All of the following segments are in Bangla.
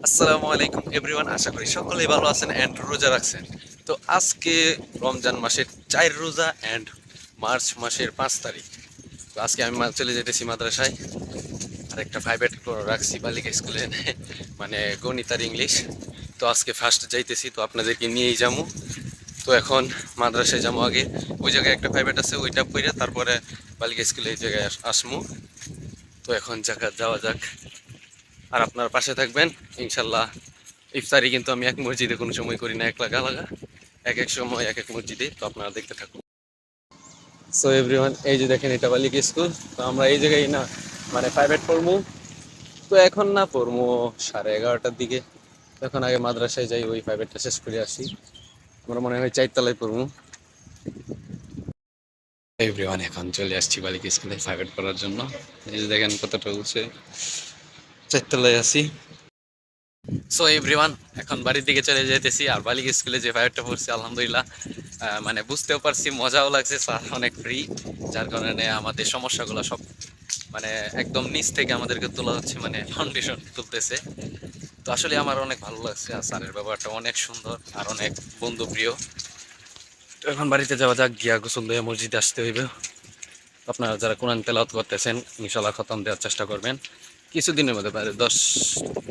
আসসালামু আলাইকুম এভরিওয়ান, আশা করি সকলেই ভালো আছেন এন্ড রোজা রাখছেন। তো আজকে রমজান মাসের 4 রোজা এন্ড মার্চ মাসের 5 তারিখ। তো আজকে আমি চলে যেতেছি মাদ্রাসায়। আর একটা প্রাইভেট রাখছি বালিকা স্কুলে, মানে গণিত আর ইংলিশ। তো আজকে ফার্স্ট যাইতেছি, তো আপনাদেরকে নিয়েই যাবো। তো এখন মাদ্রাসায় যাবো আগে, ওই জায়গায় একটা প্রাইভেট আছে ওইটা পড়ে তারপরে বালিকা স্কুলে এই জায়গায় আসমু। তো এখন যাওয়া যাক, আর আপনার পাশে থাকবেন ইনশাল্লাহ। ইফতারি কিন্তু আমি এক মসজিদে কোনো সময় করি না, এক লাগা লাগা, এক এক সময় এক এক মসজিদে। তো আপনারা দেখতে থাকুন। সো এভরিওয়ান, এই যে দেখেন এটা বালিকা স্কুল। তো আমরা এই জায়গায় না মানে প্রাইভেট পড়বো। তো এখন না পড়বো 11:30টার দিকে। এখন আগে মাদ্রাসায় যাই, ওই প্রাইভেটটা শেষ করে আসি। আমরা মনে হয় 4 তলায় পড়বো। এভরিওয়ান, এখন চলে আসছি বালিকা স্কুলে প্রাইভেট পড়ার জন্য। এই যে দেখেন কতটা উঠছে, 4 তলায় আছি। সো এভরিওয়ান, এখন বাড়ির দিকে চলে যেতেছি। আর বালিকা স্কুলে যে প্রাইভেটটা পড়ছি আলহামদুলিল্লাহ, মানে বুঝতেও পারছি, মজাও লাগছে, স্যার অনেক ফ্রি, যার কারণে আমাদের সমস্যাগুলো সব মানে একদম নিচ থেকে আমাদেরকে তোলা হচ্ছে, মানে ফাউন্ডেশন তুলতেছে। তো আসলে আমার অনেক ভালো লাগছে, আর স্যারের ব্যবহারটা অনেক সুন্দর আর অনেক বন্ধুপ্রিয়। তো এখন বাড়িতে যাওয়া যাক, গিয়া গোসল দিয়ে মসজিদে আসতে হইবে। আপনারা যারা কোরআন তেলাওয়াত করতেছেন ইনশাআল্লাহ খতম দেওয়ার চেষ্টা করবেন কিছুদিনের মধ্যে, পারে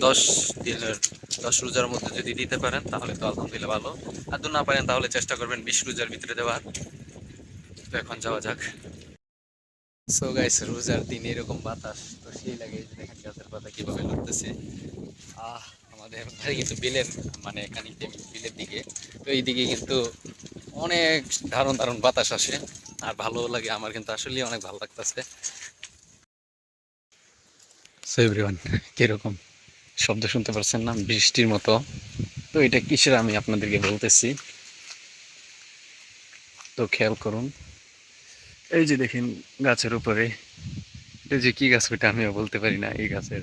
10 দিনের, 10 রোজার মধ্যে যদি দিতে পারেন তাহলে তো আলহামদুলিল্লাহ ভালো। আর যদি না পারেন তাহলে চেষ্টা করবেন 20 রোজার ভিতরে দেওয়ার। তো এখন যাওয়া যাক। সো গাইস, রোজার দিন এরকম বাতাস তো সেই লাগে। এই যে দেখেন গাছের পাতা কিভাবে লড়তেছে। আহ আমাদের বাড়ি কিন্তু বিলের, মানে খানিকটা বিলের দিকে। তো এই দিকে কিন্তু অনেক দারুণ দারুণ বাতাস আসে, আর ভালো লাগে। আমার কিন্তু আসলে অনেক ভালো লাগতেছে। সো এভরিওয়ান, কিরকম শব্দ শুনতে পারছেন না, বৃষ্টির মতো? তো এটা কিসের আমি আপনাদেরকে বলতেছি, তো খেয়াল করুন। এই যে দেখেন গাছের উপরে, এটা যে কি গাছ ওইটা আমিও বলতে পারি না। এই গাছের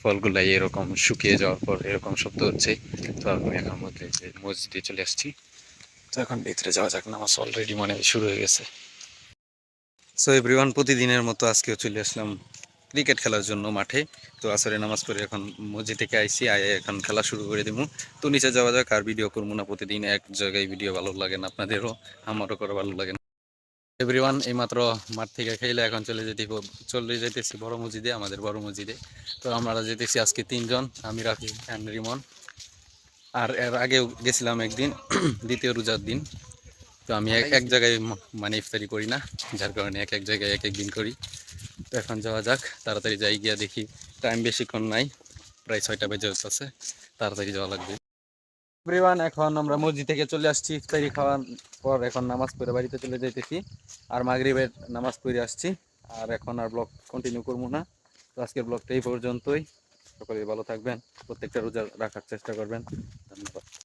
ফলগুলাই এরকম শুকিয়ে যাওয়ার পর এরকম শব্দ হচ্ছে। তো আমি এখন মধ্যে মসজিদে চলে আসছি। তো এখন ভিতরে যাওয়া যাক, নামাজ অলরেডি মনে হয় শুরু হয়ে গেছে। সো এভরিওয়ান, প্রতিদিনের মতো আজকেও চলে আসলাম ক্রিকেট খেলার জন্য মাঠে। তো আসরে নামাজ পড়ে এখন মসজিদ থেকে আইসি, এখন খেলা শুরু করে দেবো। তো নিচে যাওয়া যাক। আর ভিডিও করবো না, প্রতিদিন এক জায়গায় ভিডিও ভালো লাগে না, আপনাদেরও আমারও করা ভালো লাগে না। এভরিওয়ান, এইমাত্র মাঠ থেকে খেলে এখন চলে যেতেছি বড় মসজিদে, আমাদের বড় মসজিদে। তো আমরা যেতেছি আজকে 3 জন, আমি রাফি অ্যান্ড রিমন। আর এর আগেও গেছিলাম একদিন, দ্বিতীয় রোজার দিন। তো আমি এক এক জায়গায় মানে ইফতারি করি না, যার কারণে এক এক জায়গায় এক এক দিন করি। তো এখন যাওয়া যাক, তাড়াতাড়ি যাই, গিয়া দেখি টাইম বেশিক্ষণ নাই, প্রায় 6টা বেজে যাচ্ছে, তাড়াতাড়ি যাওয়া লাগবে। এভরিওয়ান, এখন আমরা মসজিদ থেকে চলে আসছি ইফতারি খাওয়ার পর। এখন নামাজ পড়ে বাড়িতে চলে যাইতেছি, আর মাগরিবের নামাজ পড়ে আসছি। আর এখন আর ব্লগ কন্টিনিউ করবো না। তো আজকের ব্লগটা এই পর্যন্তই। সকলেই ভালো থাকবেন, প্রত্যেকটা রোজা রাখার চেষ্টা করবেন। ধন্যবাদ।